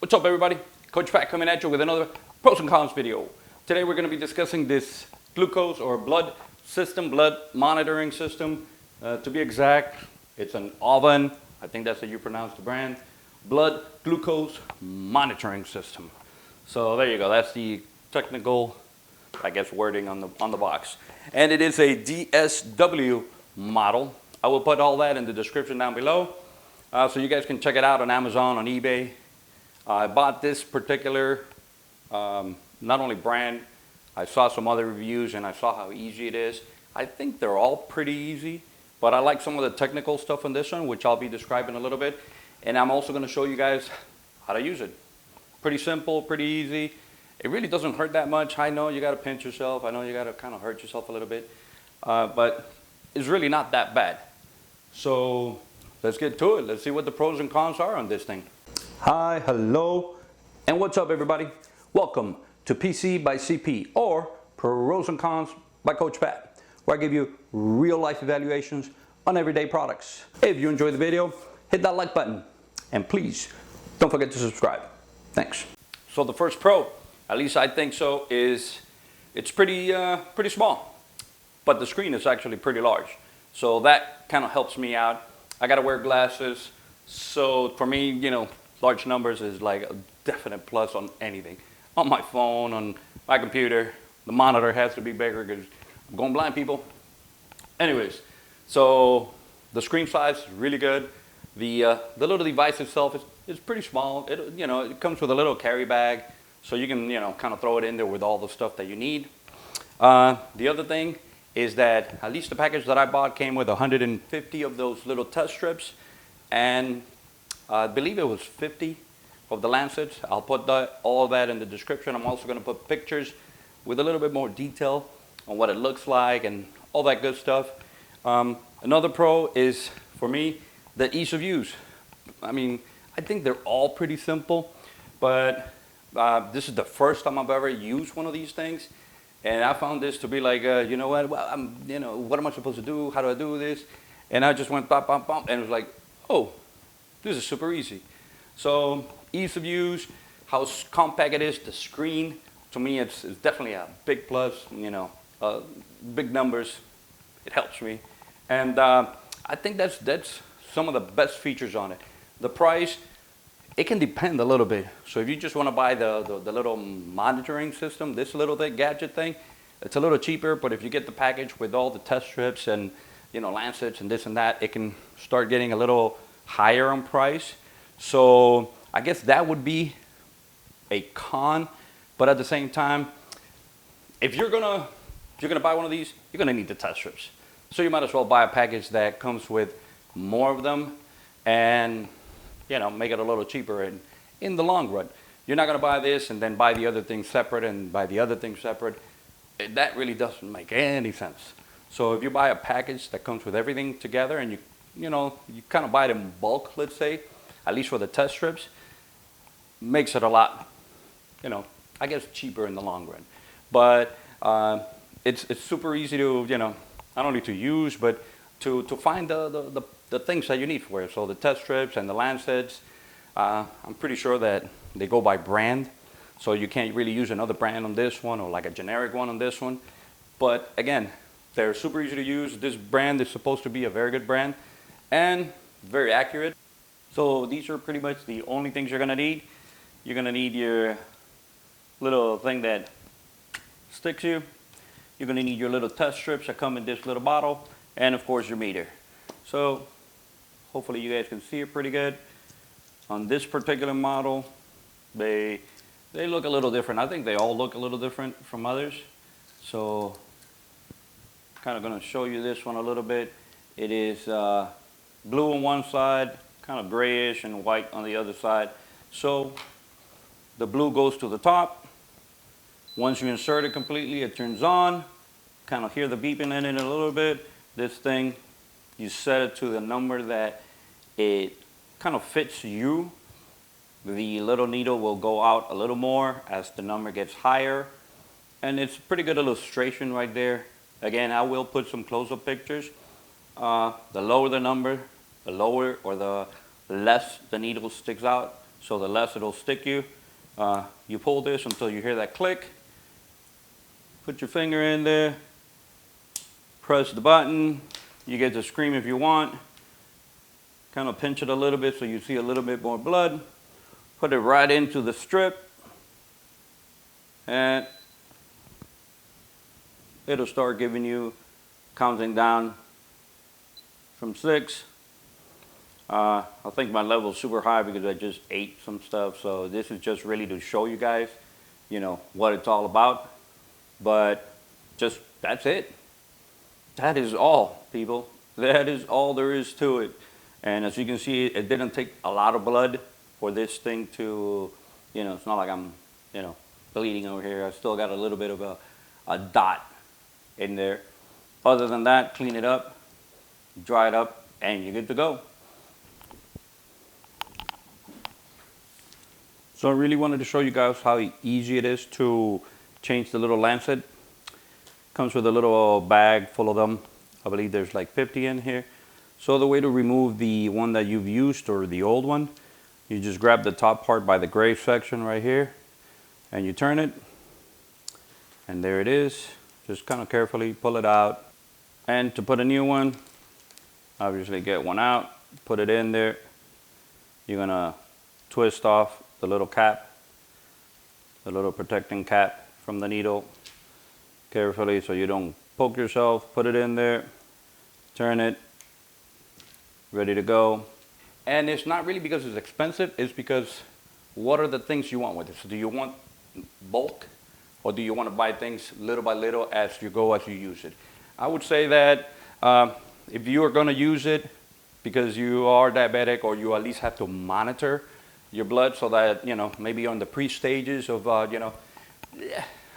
What's up, everybody? Coach Pat coming at you with another pros and cons video. Today we're going to be discussing this glucose or blood monitoring system. To be exact, it's an Auvon, I think that's how you pronounce the brand, blood glucose monitoring system. So there you go, that's the technical, I guess, wording on the box. And it is a DSW model. I will put all that in the description down below, so you guys can check it out on Amazon, on eBay. I bought this particular, not only brand, I saw some other reviews and I saw how easy it is. I think they're all pretty easy, but I like some of the technical stuff on this one, which I'll be describing a little bit. And I'm also going to show you guys how to use it. Pretty simple, pretty easy. It really doesn't hurt that much. I know you got to pinch yourself. I know you got to kind of hurt yourself a little bit, but it's really not that bad. So let's get to it. Let's see what the pros and cons are on this thing. Hi, hello, and what's up, everybody? Welcome to PC by CP, or Pros and Cons by Coach Pat, where I give you real life evaluations on everyday products. If you enjoyed the video, hit that like button, and please don't forget to subscribe. Thanks. So the first pro, at least I think so, is it's pretty small, but the screen is actually pretty large. So that kind of helps me out. I got to wear glasses, so for me, you know, large numbers is like a definite plus on anything. On my phone, on my computer, the monitor has to be bigger because I'm going blind, people. Anyways, so the screen size is really good. The little device itself is pretty small. It comes with a little carry bag, so you can kind of throw it in there with all the stuff that you need. The other thing is that at least the package that I bought came with 150 of those little test strips, and I believe it was 50 of the lancets. I'll put all of that in the description. I'm also going to put pictures with a little bit more detail on what it looks like and all that good stuff. Another pro is, for me, the ease of use. I mean, I think they're all pretty simple, but this is the first time I've ever used one of these things. And I found this to be like, you know what, well, what am I supposed to do? How do I do this? And I just went bump, bump, bump, and it was like, oh, this is super easy. So ease of use, how compact it is, the screen, to me it's definitely a big plus. Big numbers, it helps me. And I think that's some of the best features on it. The price, it can depend a little bit. So if you just want to buy the little monitoring system, this little gadget thing, it's a little cheaper, but if you get the package with all the test strips and lancets and this and that, it can start getting a little higher on price. So I guess that would be a con, but at the same time, if you're gonna buy one of these, you're gonna need the test strips. So you might as well buy a package that comes with more of them and make it a little cheaper in the long run. You're not gonna buy this and then buy the other thing separate and buy the other thing separate. That really doesn't make any sense. So if you buy a package that comes with everything together and you kind of buy it in bulk, let's say, at least for the test strips, makes it a lot, I guess, cheaper in the long run. But it's super easy to, not only to use, but to find the things that you need for it. So the test strips and the lancets, I'm pretty sure that they go by brand. So you can't really use another brand on this one or like a generic one on this one. But again, they're super easy to use. This brand is supposed to be a very good brand and very accurate. So these are pretty much the only things you're gonna need. You're gonna need your little thing that sticks you. You're gonna need your little test strips that come in this little bottle, and of course your meter. So hopefully you guys can see it pretty good. On this particular model, they look a little different. I think they all look a little different from others. So kind of gonna show you this one a little bit. It is blue on one side, kind of grayish, and white on the other side. So the blue goes to the top. Once you insert it completely, it turns on. Kind of hear the beeping in it a little bit. This thing, you set it to the number that it kind of fits you. The little needle will go out a little more as the number gets higher. And it's a pretty good illustration right there. Again, I will put some close-up pictures. The lower the number, the lower or the less the needle sticks out so the less it'll stick you. You pull this until you hear that click. Put your finger in there, press the button. You get to scream if you want. Kind of pinch it a little bit so you see a little bit more blood. Put it right into the strip, and it'll start giving you, counting down from 6. I think my level is super high because I just ate some stuff, so this is just really to show you guys, you know, what it's all about. But just, that's it. That is all, people. That is all there is to it. And as you can see, it didn't take a lot of blood for this thing to, you know, it's not like I'm, you know, bleeding over here. I still got a little bit of a dot in there. Other than that, clean it up, dry it up, and you're good to go. So I really wanted to show you guys how easy it is to change the little lancet. Comes with a little bag full of them. I believe there's like 50 in here. So the way to remove the one that you've used or the old one, you just grab the top part by the gray section right here and you turn it, and there it is. Just kind of carefully pull it out. And to put a new one, obviously get one out, put it in there. You're gonna twist off the little cap, the little protecting cap from the needle carefully so you don't poke yourself. Put it in there, turn it, ready to go. And it's not really because it's expensive, it's because what are the things you want with it? So do you want bulk, or do you want to buy things little by little as you go, as you use it? I would say that if you are going to use it because you are diabetic, or you at least have to monitor your blood so that, you know, maybe on the pre-stages of, you know,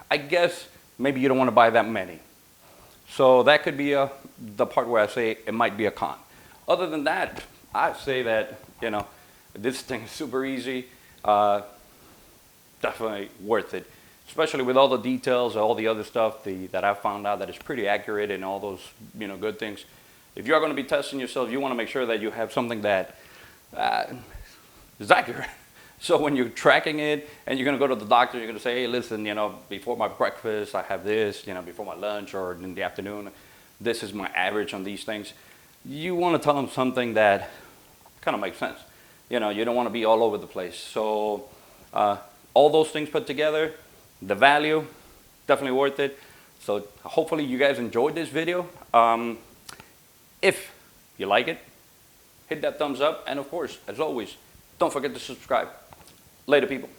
I guess maybe you don't want to buy that many. So that could be the part where I say it might be a con. Other than that, I say that, you know, this thing is super easy, definitely worth it. Especially with all the details, all the other stuff that I found out that is pretty accurate and all those, you know, good things. If you are going to be testing yourself, you want to make sure that you have something that is accurate. So when you're tracking it and you're going to go to the doctor, you're going to say, hey, listen, you know, before my breakfast, I have this, you know, before my lunch or in the afternoon, this is my average on these things. You want to tell them something that kind of makes sense. You know, you don't want to be all over the place. So all those things put together, the value, definitely worth it. So hopefully you guys enjoyed this video. If you like it, hit that thumbs up. And of course, as always, don't forget to subscribe. Later, people.